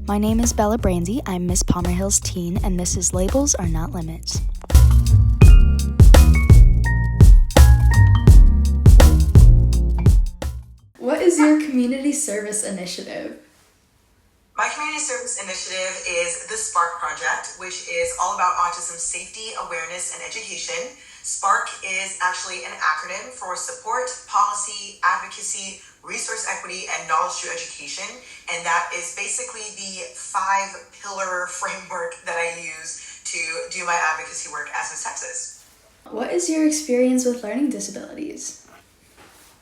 My name is Bella Brandy. I'm Miss Palmer Hills Teen, and this is Labels Are Not Limits. What is your community service initiative? My community service initiative is the SPARK project, which is all about autism safety, awareness, and education. SPARK is actually an acronym for support, policy, advocacy, resource equity, and knowledge through education. And that is basically the 5-pillar framework that I use to do my advocacy work as Miss Texas. What is your experience with learning disabilities?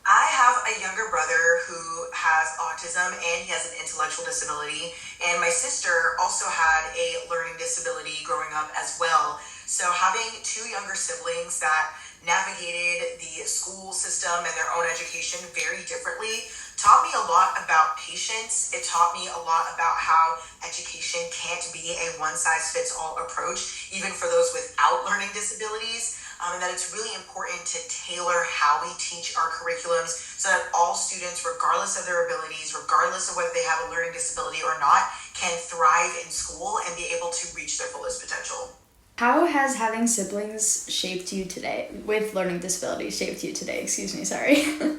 I have a younger brother who has autism and he has an intellectual disability. And my sister also had a learning disability growing up as well. So having two younger siblings that navigated the school system and their own education very differently taught me a lot about patience. It taught me a lot about how education can't be a one-size-fits-all approach, even for those without learning disabilities. And that it's really important to tailor how we teach our curriculums so that all students, regardless of their abilities, regardless of whether they have a learning disability or not, can thrive in school and be able to reach their fullest potential. How has having siblings shaped you today, with learning disabilities shaped you today? Sorry. Okay.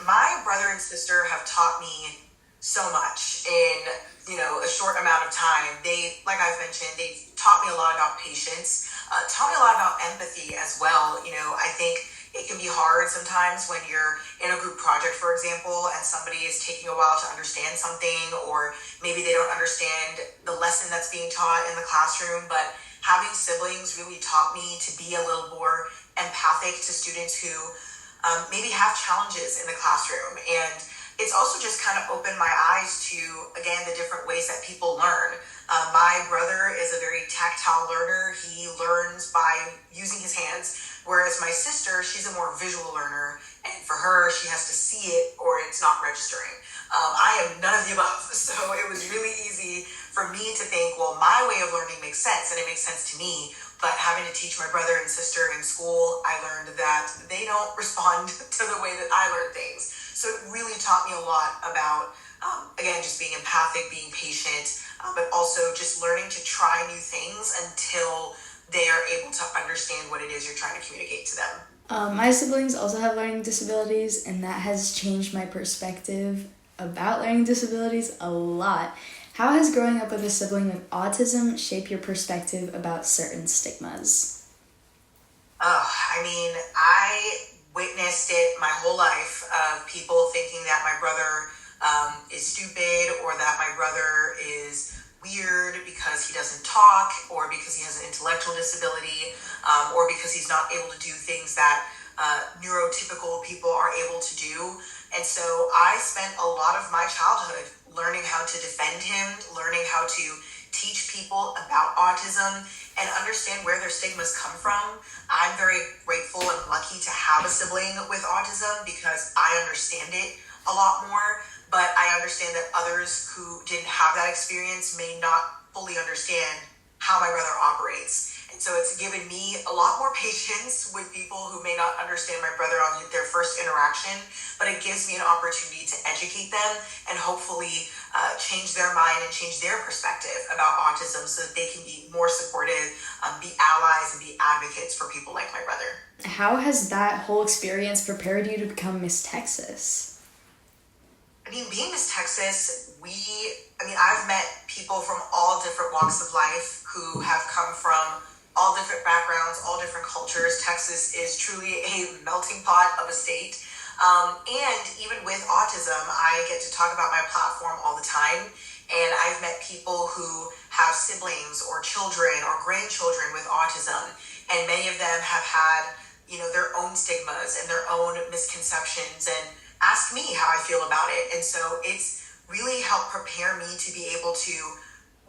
My brother and sister have taught me so much in, a short amount of time. They, like I've mentioned, they've taught me a lot about patience, taught me a lot about empathy as well. I think it can be hard sometimes when you're in a group project, for example, and somebody is taking a while to understand something, or maybe they don't understand the lesson that's being taught in the classroom. But having siblings really taught me to be a little more empathic to students who maybe have challenges in the classroom. And it's also just kind of opened my eyes to, again, the different ways that people learn. My brother is a very tactile learner. He learns by using his hands, whereas my sister, she's a more visual learner. And for her, she has to see it or it's not registering. I am none of the above. So it was really easy for me to think, well, my way of learning makes sense and it makes sense to me. But having to teach my brother and sister in school, I learned that they don't respond to the way that I learn things. So it really taught me a lot about, again, just being empathic, being patient, but also just learning to try new things until they are able to understand what it is you're trying to communicate to them. My siblings also have learning disabilities, and that has changed my perspective about learning disabilities a lot. How has growing up with a sibling with autism shaped your perspective about certain stigmas? I witnessed it my whole life of people thinking that my brother is stupid, or that my brother is weird because he doesn't talk, or because he has an intellectual disability, or because he's not able to do things that neurotypical people are able to do. And so I spent a lot of my childhood learning how to defend him, learning how to teach people about autism and understand where their stigmas come from. I'm very grateful and lucky to have a sibling with autism because I understand it a lot more, but I understand that others who didn't have that experience may not fully understand how my brother operates. And so it's given me a lot more patience with people who may not understand my brother on their first interaction, but it gives me an opportunity to educate them and hopefully change their mind and change their perspective about autism so that they can be more supportive, be allies, and be advocates for people like my brother. How has that whole experience prepared you to become Miss Texas? Being Miss Texas, I've met people from all different walks of life who have come from all different backgrounds, all different cultures. Texas is truly a melting pot of a state. And even with autism, I get to talk about my platform all the time. And I've met people who have siblings or children or grandchildren with autism. And many of them have had, their own stigmas and their own misconceptions and ask me how I feel about it. And so it's really helped prepare me to be able to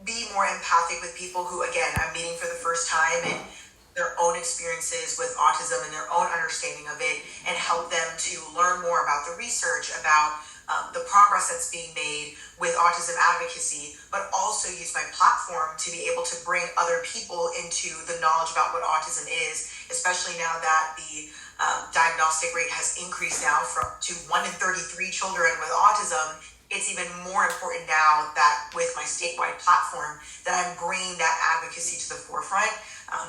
be more empathic with people who, again, I'm meeting for the first time and their own experiences with autism and their own understanding of it, and help them to learn more about the research, about the progress that's being made with autism advocacy, but also use my platform to be able to bring other people into the knowledge about what autism is, especially now that the diagnostic rate has increased now to 1 in 33 children with autism it's even more important now that with my statewide platform that I'm bringing that advocacy to the forefront,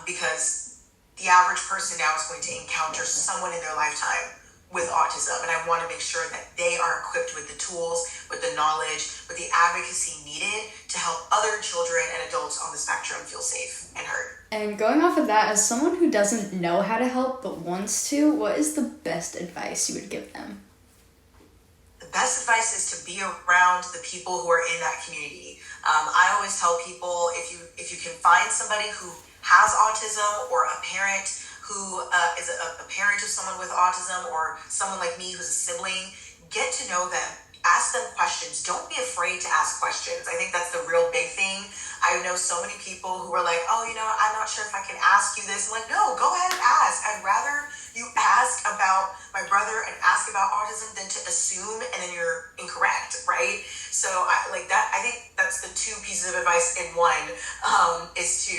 because the average person now is going to encounter someone in their lifetime with autism, and I want to make sure that they are equipped with the tools, with the knowledge, with the advocacy needed to help other children and adults on the spectrum feel safe and heard. And going off of that, as someone who doesn't know how to help but wants to, what is the best advice you would give them? The best advice is to be around the people who are in that community. I always tell people, if you can find somebody who has autism, or a parent who is a parent of someone with autism, or someone like me who's a sibling, get to know them. Ask them questions. Don't be afraid to ask questions. I think that's the real big thing. I know so many people who are like, oh, I'm not sure if I can ask you this. I'm like, no, go ahead and ask. I'd rather you ask about my brother and ask about autism than to assume and then you're incorrect, right? So I think that's the two pieces of advice in one, is to,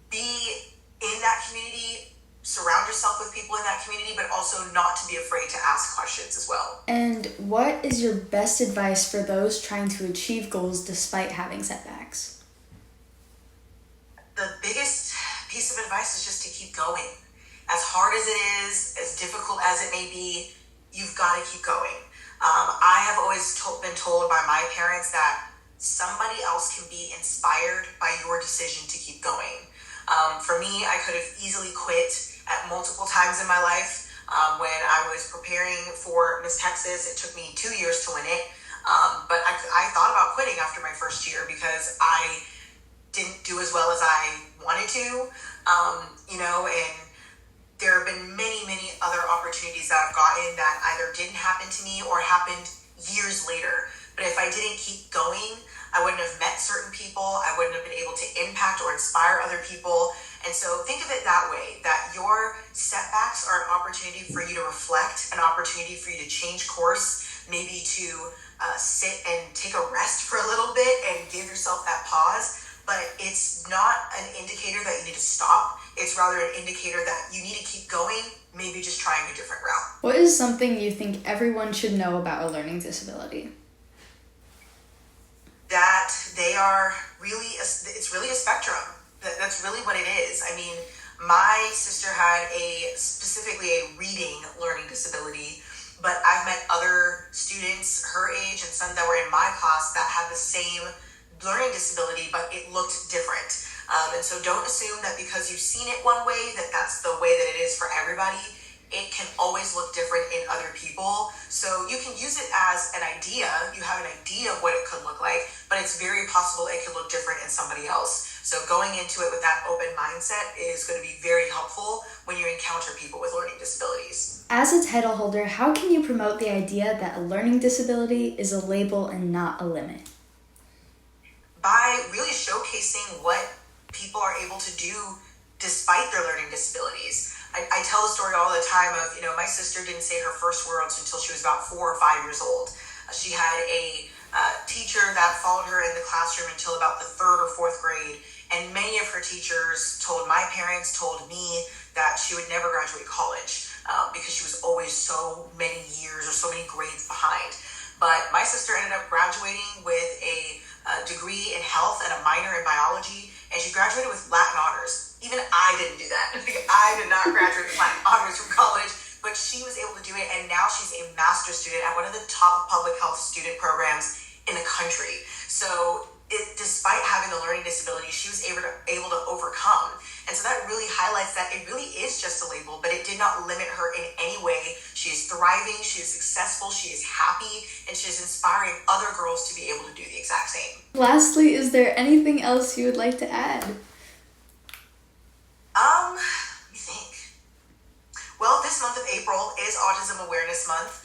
be in that community, surround yourself with people in that community, but also not to be afraid to ask questions as well. And what is your best advice for those trying to achieve goals despite having setbacks? The biggest piece of advice is just to keep going. As hard as it is, as difficult as it may be, you've got to keep going. I have always been told by my parents that somebody else can be inspired by your decision to keep going. For me, I could have easily quit at multiple times in my life. When I was preparing for Miss Texas, it took me 2 years to win it. But I thought about quitting after my first year because I didn't do as well as I wanted to, and there have been many, many other opportunities that I've gotten that either didn't happen to me or happened years later. But if I didn't keep going, I wouldn't have met certain people. I wouldn't have been able to impact or inspire other people. And so think of it that way, that your setbacks are an opportunity for you to reflect, an opportunity for you to change course, maybe to sit and take a rest for a little bit and give yourself that pause. But it's not an indicator that you need to stop. It's rather an indicator that you need to keep going, maybe just trying a different route. What is something you think everyone should know about a learning disability? That they are it's really a spectrum. That's really what it is. I mean, my sister had specifically a reading learning disability, but I've met other students her age and some that were in my class that had the same learning disability, but it looked different. And so don't assume that because you've seen it one way, that that's the way that it is for everybody. It can always look different in other people. So you can use it as an idea. You have an idea of what it could look like, but it's very possible it could look different in somebody else. So going into it with that open mindset is going to be very helpful when you encounter people with learning disabilities. As a title holder, how can you promote the idea that a learning disability is a label and not a limit? By really showcasing what people are able to do despite their learning disabilities. I tell the story all the time of, my sister didn't say her first words until she was about 4 or 5 years old. She had a teacher that followed her in the classroom until about the 3rd or 4th grade. And many of her teachers told me that she would never graduate college because she was always so many years or so many grades behind. But my sister ended up graduating with a degree in health and a minor in biology, and she graduated with Latin honors. Even I didn't do that. I did not graduate with Latin honors from college, but she was able to do it, and now she's a master's student at one of the top public health student programs in the country. So despite having the learning disability, she was able to overcome. And so that really highlights that it really is just a label, but it did not limit her in any way. She is thriving, she is successful, she is happy, and she is inspiring other girls to be able to do the exact same. Lastly, is there anything else you would like to add? Let me think. Well, this month of April is Autism Awareness Month.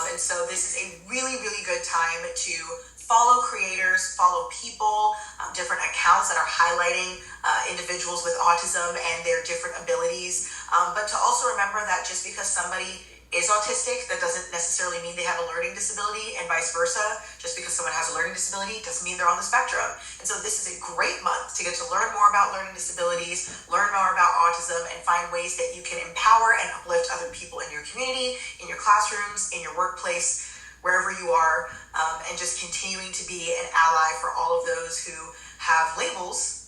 And so this is a really, really good time to follow creators, follow people, different accounts that are highlighting individuals with autism and their different abilities. But to also remember that just because somebody is autistic, that doesn't necessarily mean they have a learning disability, and vice versa. Just because someone has a learning disability doesn't mean they're on the spectrum. And so this is a great month to get to learn more about learning disabilities, learn more about autism, and find ways that you can empower and uplift other people in your community, in your classrooms, in your workplace. wherever you are, and just continuing to be an ally for all of those who have labels